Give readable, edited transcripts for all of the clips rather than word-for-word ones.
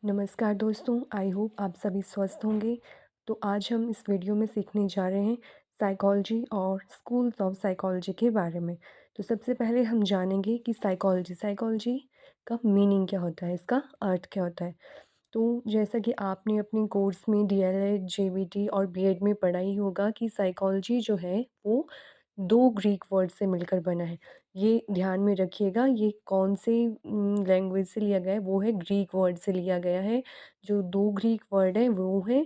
नमस्कार दोस्तों, I hope आप सभी स्वस्थ होंगे। तो आज हम इस वीडियो में सीखने जा रहे हैं साइकोलॉजी और स्कूल्स ऑफ साइकोलॉजी के बारे में। तो सबसे पहले हम जानेंगे कि साइकोलॉजी का मीनिंग क्या होता है, इसका अर्थ क्या होता है। तो जैसा कि आपने अपने कोर्स में डीएलएड, जेबीटी और बीएड में पढ़ा ही होगा कि साइकोलॉजी जो है वो 2 ग्रीक वर्ड से मिलकर बना है। ये ध्यान में रखिएगा, ये कौन से लैंग्वेज से लिया गया है, वो है ग्रीक वर्ड से लिया गया है। जो 2 ग्रीक वर्ड हैं वो है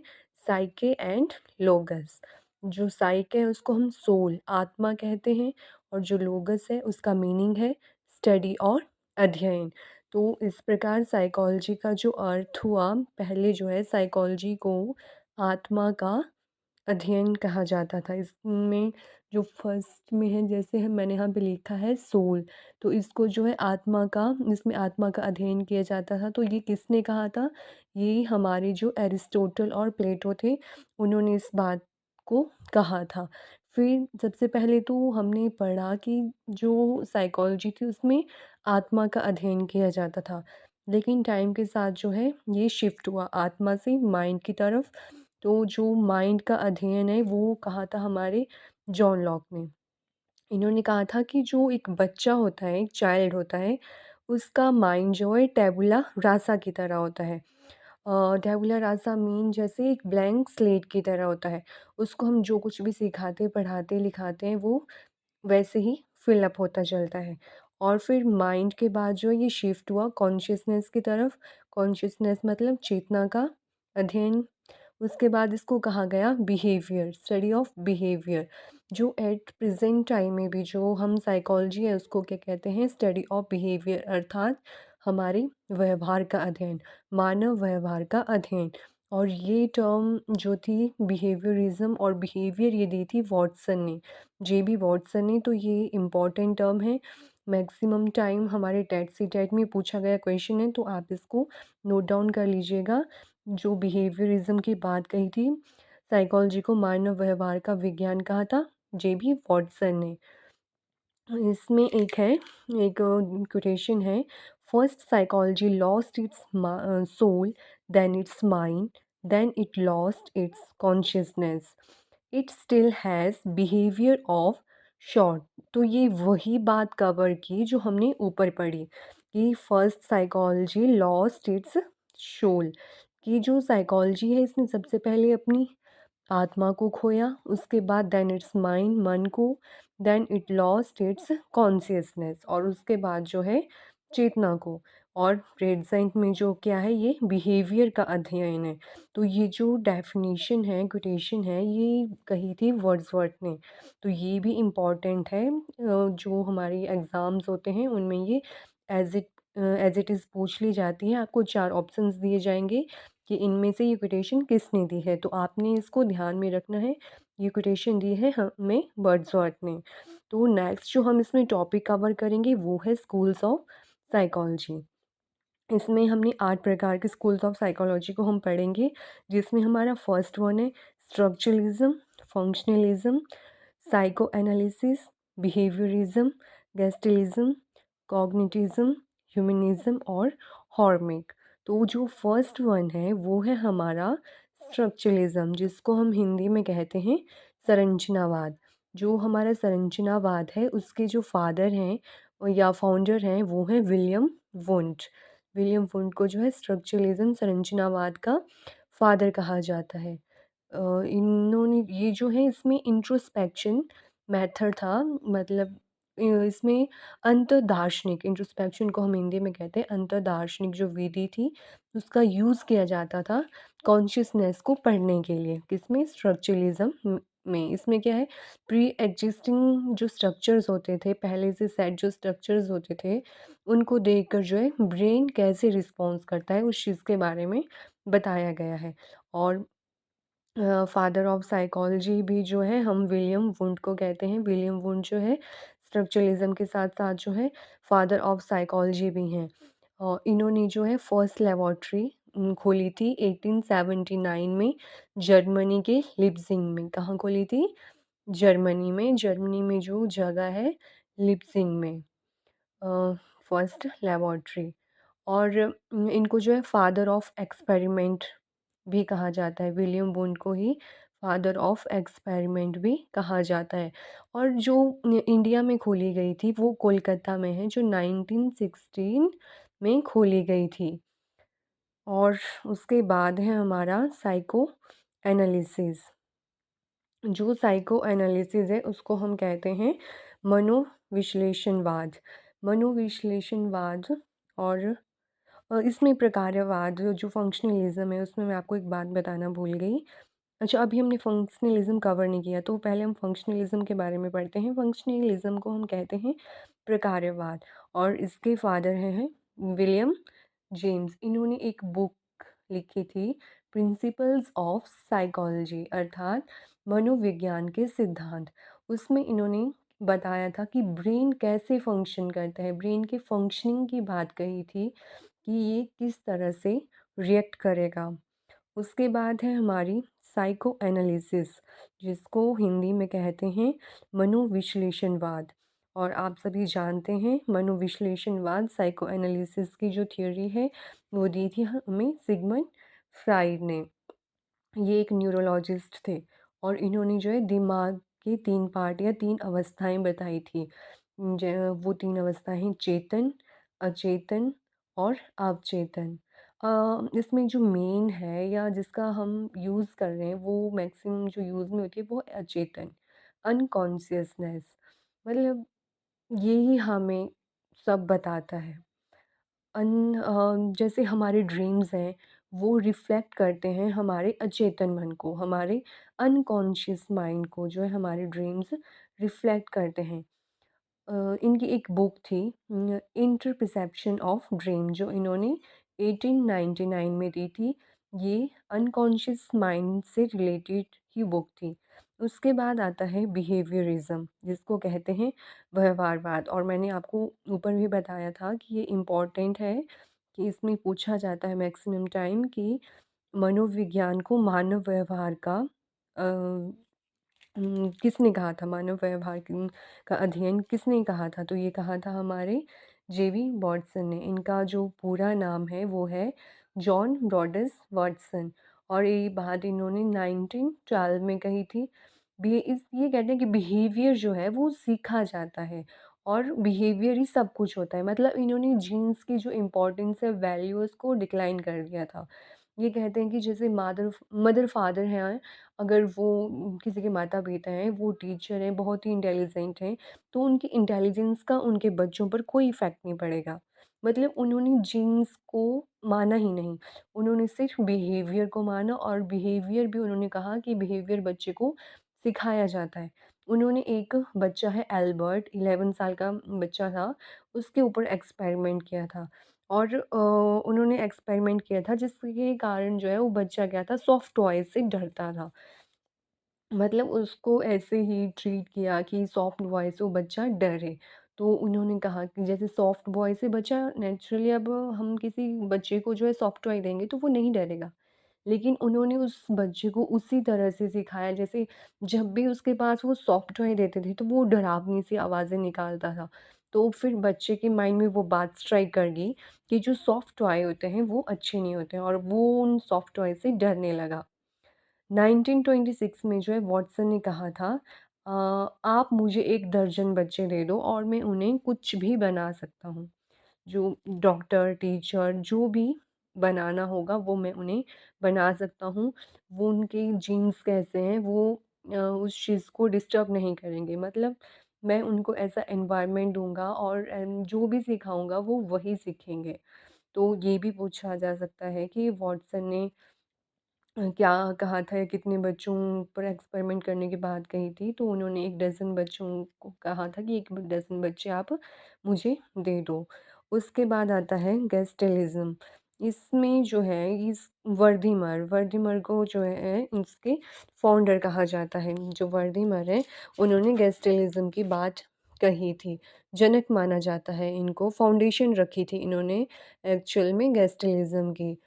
साइके एंड लोगस। जो साइके है उसको हम सोल, आत्मा कहते हैं, और जो लोगस है उसका मीनिंग है स्टडी और अध्ययन। तो इस प्रकार साइकोलॉजी का जो अर्थ हुआ, पहले जो है साइकोलॉजी को आत्मा का अध्ययन कहा जाता था। इसमें जो फर्स्ट में है, जैसे है मैंने यहाँ पे लिखा है सोल, तो इसको जो है आत्मा का, इसमें आत्मा का अध्ययन किया जाता था। तो ये किसने कहा था? ये हमारे जो एरिस्टोटल और प्लेटो थे, उन्होंने इस बात को कहा था। फिर सबसे पहले तो हमने पढ़ा कि जो साइकोलॉजी थी उसमें आत्मा का अध्ययन किया जाता था, लेकिन टाइम के साथ जो है ये शिफ्ट हुआ आत्मा से माइंड की तरफ। तो जो माइंड का अध्ययन है वो कहा था हमारे जॉन लॉक ने। इन्होंने कहा था कि जो एक बच्चा होता है, एक चाइल्ड होता है, उसका माइंड जो है टैबुला रासा की तरह होता है। टैबुला रासा मीन जैसे एक ब्लैंक स्लेट की तरह होता है। उसको हम जो कुछ भी सिखाते, पढ़ाते, लिखाते हैं वो वैसे ही फ़िल अप होता चलता है। और फिर माइंड के बाद जो है ये शिफ्ट हुआ कॉन्शियसनेस की तरफ। कॉन्शियसनेस मतलब चेतना का अध्ययन। उसके बाद इसको कहा गया बिहेवियर, स्टडी ऑफ बिहेवियर। जो एट प्रेजेंट टाइम में भी जो हम साइकोलॉजी है उसको क्या कहते हैं? स्टडी ऑफ बिहेवियर, अर्थात हमारे व्यवहार का अध्ययन, मानव व्यवहार का अध्ययन। और ये टर्म जो थी बिहेवियरिज्म और बिहेवियर, ये दी थी वॉटसन ने, जेबी वॉटसन ने। तो ये इम्पॉर्टेंट टर्म है, मैक्सिमम टाइम हमारे टेट सी टेट में पूछा गया क्वेश्चन है, तो आप इसको नोट डाउन कर लीजिएगा। जो बिहेवियरिज्म की बात कही थी, साइकोलॉजी को मानव व्यवहार का विज्ञान कहा था जेबी वॉटसन ने। इसमें एक कोटेशन है, first psychology lost its soul, then its mind, then it lost its consciousness, it still has behaviour of sort. तो ये वही बात कवर की जो हमने ऊपर पढ़ी कि first psychology lost its soul, कि जो साइकोलॉजी है इसने सबसे पहले अपनी आत्मा को खोया, उसके बाद देन इट्स माइंड, मन को, then it lost its consciousness, और उसके बाद जो है चेतना को। और प्रेजेंट में जो क्या है, ये बिहेवियर का अध्ययन है। तो ये जो डेफिनेशन है, कोटेशन है, ये कही थी वर्ड्सवर्थ ने। तो ये भी इम्पॉर्टेंट है, जो हमारी एग्ज़ाम्स होते हैं उनमें ये एज इट इज़ पूछ ली जाती है। आपको 4 ऑप्शंस दिए जाएंगे कि इनमें से ये कोटेशन किसने दी है, तो आपने इसको ध्यान में रखना है। ये कोटेशन दी है हमें वर्ड्सवर्थ ने। तो नेक्स्ट जो हम इसमें टॉपिक कवर करेंगे वो है स्कूल्स ऑफ साइकोलॉजी। इसमें हमने 8 प्रकार के स्कूल्स ऑफ साइकोलॉजी को हम पढ़ेंगे, जिसमें हमारा फर्स्ट वन है structuralism, functionalism, psychoanalysis, behaviourism, gestaltism, cognitism, humanism और हॉर्मिक। तो जो फर्स्ट वन है वो है हमारा स्ट्रक्चरलिज्म, जिसको हम हिंदी में कहते हैं संरचनावाद। जो हमारा संरचनावाद है उसके जो फादर हैं या फाउंडर हैं वो हैं विलियम वुंट। विलियम वुंट को जो है स्ट्रक्चरलिज्म, संरचनावाद का फादर कहा जाता है। इन्होंने ये जो है इसमें इंट्रोस्पेक्शन मेथड था, मतलब इसमें अंतर्दार्शनिक, इंट्रोस्पेक्शन को हम हिंदी में कहते हैं अंतर्दार्शनिक जो विधि थी, उसका यूज़ किया जाता था कॉन्शियसनेस को पढ़ने के लिए। किसमें? स्ट्रक्चरलिज्म में। इसमें क्या है, प्री एग्जिस्टिंग जो स्ट्रक्चर्स होते थे, पहले से सेट जो स्ट्रक्चर्स होते थे, उनको देखकर जो है ब्रेन कैसे रिस्पॉन्स करता है उस चीज़ के बारे में बताया गया है। और फादर ऑफ साइकोलॉजी भी जो है हम विलियम वुंट को कहते हैं। विलियम वुंट जो है स्ट्रक्चरलिज्म के साथ साथ जो है फादर ऑफ साइकोलॉजी भी हैं। इन्होंने जो है फर्स्ट लेबॉर्ट्री खोली थी 1879 में जर्मनी के लिप्जिंग में। कहाँ खोली थी? जर्मनी में। जर्मनी में जो जगह है लिप्जिंग में, फर्स्ट लेबॉर्ट्री। और इनको जो है फादर ऑफ एक्सपेरिमेंट भी कहा जाता है। विलियम वुंड को ही फादर ऑफ एक्सपेरिमेंट भी कहा जाता है। और जो इंडिया में खोली गई थी वो कोलकाता में है, जो 1916 में खोली गई थी। और उसके बाद है हमारा साइको एनालिसिस। जो साइको एनालिसिस है उसको हम कहते हैं मनोविश्लेषणवाद। मनोविश्लेषणवाद और इसमें प्रकारवाद जो फंक्शनलिज्म है उसमें मैं आपको एक बात बताना भूल गई। अच्छा, अभी हमने फंक्शनलिज्म कवर नहीं किया, तो पहले हम फंक्शनलिज्म के बारे में पढ़ते हैं। फंक्शनलिज्म को हम कहते हैं प्रकारवाद, और इसके फादर हैं विलियम जेम्स। इन्होंने एक बुक लिखी थी, प्रिंसिपल्स ऑफ साइकोलॉजी, अर्थात मनोविज्ञान के सिद्धांत। उसमें इन्होंने बताया था कि ब्रेन कैसे फंक्शन करता है, ब्रेन के फंक्शनिंग की बात कही थी कि ये किस तरह से रिएक्ट करेगा। उसके बाद है हमारी साइको एनालिसिस, जिसको हिंदी में कहते हैं मनोविश्लेषणवाद। और आप सभी जानते हैं मनोविश्लेषणवाद साइको एनालिसिस की जो थ्योरी है वो दी थी हमें सिगमंड फ्राइड ने। ये एक न्यूरोलॉजिस्ट थे और इन्होंने जो है दिमाग के 3 पार्ट या 3 अवस्थाएं बताई थी। वो 3 अवस्थाएं हैं चेतन, अचेतन और अवचेतन। इसमें जो मेन है या जिसका हम यूज़ कर रहे हैं वो मैक्सिमम जो यूज़ में होती है वो अचेतन, अनकॉन्शियसनेस। मतलब यही हमें सब बताता है। जैसे हमारे ड्रीम्स हैं वो रिफ्लेक्ट करते हैं हमारे अचेतन मन को, हमारे अनकॉन्शियस माइंड को जो है हमारे ड्रीम्स रिफ्लेक्ट करते हैं। इनकी एक बुक थी इंटरperception ऑफ ड्रीम, जो इन्होंने 1899 में दी थी। ये अनकॉन्शियस माइंड से रिलेटेड ही बुक थी। उसके बाद आता है बिहेवियरिज्म, जिसको कहते हैं व्यवहारवाद। और मैंने आपको ऊपर भी बताया था कि ये इम्पॉर्टेंट है कि इसमें पूछा जाता है मैक्सिमम टाइम कि मनोविज्ञान को मानव व्यवहार का किसने कहा था, मानव व्यवहार का अध्ययन किसने कहा था? तो ये कहा था हमारे जेवी वाटसन ने। इनका जो पूरा नाम है वो है जॉन रॉडस वाटसन, और ये बात इन्होंने 1912 में कही थी। ये कहते हैं कि बिहेवियर जो है वो सीखा जाता है और बिहेवियर ही सब कुछ होता है। मतलब इन्होंने जीन्स की जो इम्पोर्टेंस है, वैल्यूज़ को डिक्लाइन कर दिया था। ये कहते हैं कि जैसे मदर फादर हैं, अगर वो किसी के माता-पिता हैं, वो टीचर हैं, बहुत ही इंटेलिजेंट हैं, तो उनकी इंटेलिजेंस का उनके बच्चों पर कोई इफ़ेक्ट नहीं पड़ेगा। मतलब उन्होंने जीन्स को माना ही नहीं, उन्होंने सिर्फ़ बिहेवियर को माना, और बिहेवियर भी उन्होंने कहा कि बिहेवियर बच्चे को सिखाया जाता है। उन्होंने एक बच्चा है एल्बर्ट, 11 साल का बच्चा था, उसके ऊपर एक्सपेरिमेंट किया था। और उन्होंने एक्सपेरिमेंट किया था जिसके कारण जो है वो बच्चा क्या था, सॉफ्ट टॉयज़ से डरता था। मतलब उसको ऐसे ही ट्रीट किया कि सॉफ्ट बॉय से वो बच्चा डरे। तो उन्होंने कहा कि जैसे सॉफ्ट बॉय से बच्चा नेचुरली, अब हम किसी बच्चे को जो है सॉफ्ट टॉय देंगे तो वो नहीं डरेगा। लेकिन उन्होंने उस बच्चे को उसी तरह से सिखाया, जैसे जब भी उसके पास वो सॉफ्ट टॉय देते थे तो वो डरावनी सी आवाज़ें निकालता था। तो फिर बच्चे के माइंड में वो बात स्ट्राइक कर गई कि जो सॉफ्ट टॉय होते हैं वो अच्छे नहीं होते हैं, और वो उन सॉफ्ट टॉय से डरने लगा। 1926 में जो है वॉटसन ने कहा था, "अ, आप मुझे 1 दर्जन बच्चे दे दो और मैं उन्हें कुछ भी बना सकता हूँ। जो डॉक्टर, टीचर जो भी बनाना होगा वो मैं उन्हें बना सकता हूँ। वो उनके जीन्स कैसे हैं वो उस चीज़ को डिस्टर्ब नहीं करेंगे। मतलब मैं उनको ऐसा एनवायरनमेंट दूँगा और जो भी सिखाऊँगा वो वही सीखेंगे।" तो ये भी पूछा जा सकता है कि वॉटसन ने क्या कहा था, कितने बच्चों पर एक्सपेरिमेंट करने की बात कही थी। तो उन्होंने 1 डज़न बच्चों को कहा था कि 1 डज़न बच्चे आप मुझे दे दो। उसके बाद आता है गेस्टलिज़्म। इसमें जो है इस वर्धीमर को जो है इसके फाउंडर कहा जाता है। जो वर्धीमर हैं उन्होंने गेस्टलिज़्म की बात कही थी। जनक माना जाता है इनको, फाउंडेशन रखी थी इन्होंने एक्चुअल में गेस्टलिज़्म की।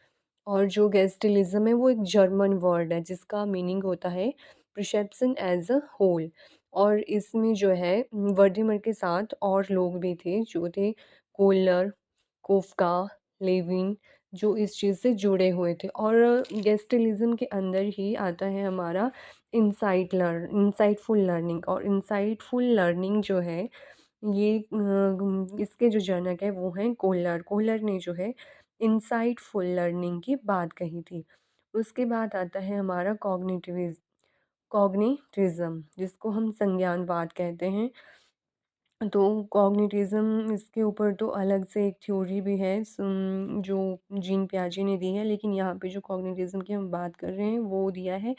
और जो गेस्टिलिज़्म है वो एक जर्मन वर्ड है जिसका मीनिंग होता है परसेप्शन एज अ होल। और इसमें जो है वर्डीमर के साथ और लोग भी थे जो थे कोलर, कोफ्का, लेविन, जो इस चीज़ से जुड़े हुए थे। और गेस्टलिज़्म के अंदर ही आता है हमारा इंसाइटफुल लर्निंग। और इंसाइटफुल लर्निंग जो है ये इसके जो जनक हैं वो हैं कोहलर। कोहलर ने जो है इंसाइटफुल लर्निंग की बात कही थी। उसके बाद आता है हमारा कॉग्निटिज़्म, जिसको हम संज्ञानवाद कहते हैं। तो कॉग्निटिज़्म, इसके ऊपर तो अलग से एक थ्योरी भी है जो जीन पियाजे ने दी है, लेकिन यहाँ पे जो कॉग्निटिज़्म की हम बात कर रहे हैं वो दिया है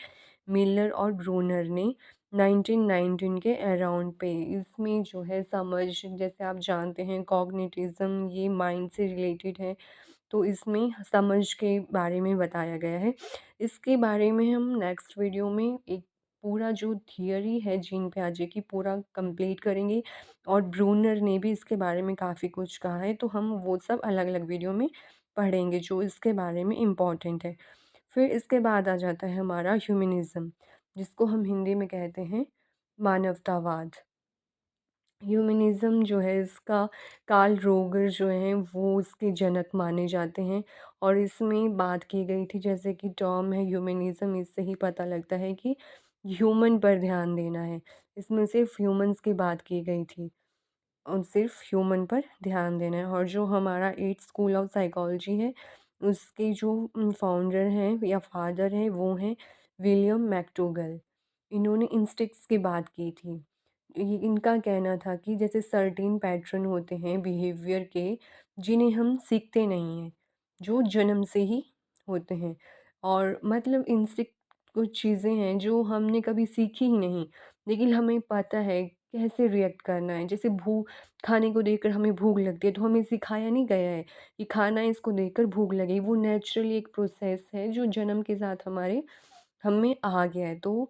मिलर और ब्रूनर ने 1919 के अराउंड पे। इसमें जो है समझ, जैसे आप जानते हैं कॉग्निटिज़्म ये माइंड से रिलेटेड है, तो इसमें समझ के बारे में बताया गया है। इसके बारे में हम नेक्स्ट वीडियो में एक पूरा जो थियरी है जीन पियाजे की पूरा कंप्लीट करेंगे। और ब्रूनर ने भी इसके बारे में काफ़ी कुछ कहा है, तो हम वो सब अलग-अलग वीडियो में पढ़ेंगे जो इसके बारे में इम्पोर्टेंट है। फिर इसके बाद आ जाता है हमारा ह्यूमनिज़्म, जिसको हम हिंदी में कहते हैं मानवतावाद। ह्यूमनिज़्म जो है इसका कार्ल रोगर जो हैं वो इसके जनक माने जाते हैं। और इसमें बात की गई थी, जैसे कि टर्म है ह्यूमनिज़्म, इससे ही पता लगता है कि ह्यूमन पर ध्यान देना है। इसमें सिर्फ ह्यूमन्स की बात की गई थी और सिर्फ ह्यूमन पर ध्यान देना है। और जो हमारा 8th स्कूल ऑफ साइकोलॉजी है उसके जो फाउंडर हैं या फादर हैं वो हैं विलियम मैक्डोगल। इन्होंने इंस्टिक्ट्स की बात की थी। ये इनका कहना था कि जैसे सर्टेन पैटर्न होते हैं बिहेवियर के, जिन्हें हम सीखते नहीं हैं, जो जन्म से ही होते हैं। और मतलब इंस्टिक्ट कुछ चीज़ें हैं जो हमने कभी सीखी ही नहीं, लेकिन हमें पता है कैसे रिएक्ट करना है। जैसे खाने को देखकर हमें भूख लगती है, तो हमें सिखाया नहीं गया है कि खाना है, इसको देखकर भूख लगेगी। वो नेचुरली एक प्रोसेस है जो जन्म के साथ हमारे हम में आ गया है। तो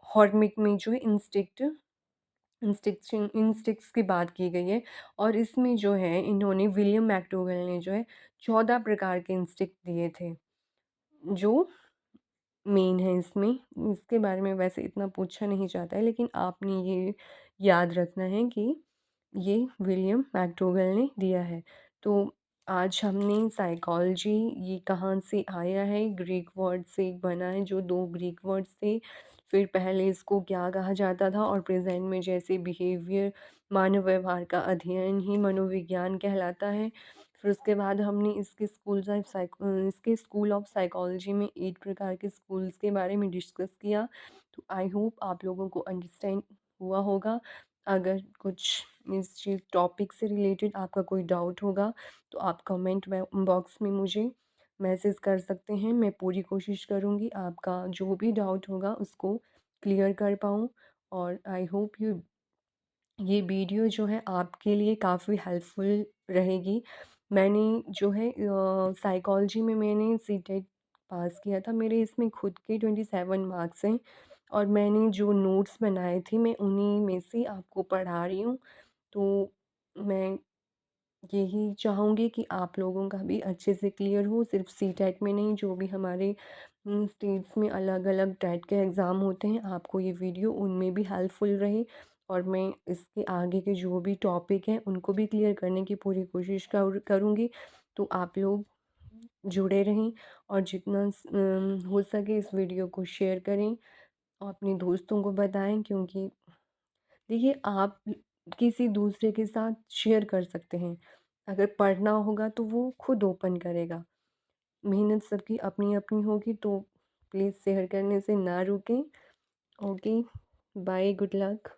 हॉर्मिक में जो है इंस्टिक्ट्स की बात की गई है। और इसमें जो है इन्होंने विलियम मैक्डोगल ने जो है 14 प्रकार के इंस्टिक्ट दिए थे, जो मेन है इसमें। इसके बारे में वैसे इतना पूछा नहीं जाता है, लेकिन आपने ये याद रखना है कि ये विलियम मैक्डोगल ने दिया है। तो आज हमने साइकोलॉजी ये कहाँ से आया है, ग्रीक वर्ड से बना है, जो 2 ग्रीक वर्ड्स थे। फिर पहले इसको क्या कहा जाता था और प्रेज़ेंट में जैसे बिहेवियर, मानव व्यवहार का अध्ययन ही मनोविज्ञान कहलाता है। फिर उसके बाद हमने इसके स्कूल ऑफ साइकोलॉजी में 8 प्रकार के स्कूल्स के बारे में डिस्कस किया। तो आई होप आप लोगों को अंडरस्टैंड हुआ होगा। अगर कुछ इस चीज़ टॉपिक से रिलेटेड आपका कोई डाउट होगा तो आप कमेंट बॉक्स में मुझे मैसेज कर सकते हैं। मैं पूरी कोशिश करूँगी आपका जो भी डाउट होगा उसको क्लियर कर पाऊँ। और आई होप ये वीडियो जो है आपके लिए काफ़ी हेल्पफुल रहेगी। मैंने जो है साइकोलॉजी में मैंने सीटेट पास किया था। मेरे इसमें खुद के 27 मार्क्स हैं और मैंने जो नोट्स बनाए थे मैं उन्हीं में से आपको पढ़ा रही हूँ। तो मैं यही चाहूँगी कि आप लोगों का भी अच्छे से क्लियर हो, सिर्फ सीटेट में नहीं, जो भी हमारे स्टेट्स में अलग-अलग टेट के एग्ज़ाम होते हैं, आपको ये वीडियो उनमें भी हेल्पफुल रहे। और मैं इसके आगे के जो भी टॉपिक हैं, उनको भी क्लियर करने की पूरी कोशिश करूँगी। तो आप लोग जुड़े रहें और जितना हो सके इस वीडियो को शेयर करें और अपने दोस्तों को बताएँ, क्योंकि देखिए आप किसी दूसरे के साथ शेयर कर सकते हैं। अगर पढ़ना होगा तो वो खुद ओपन करेगा। मेहनत सबकी अपनी-अपनी होगी, तो प्लीज़ शेयर करने से ना रुकें। Okay, bye, good luck.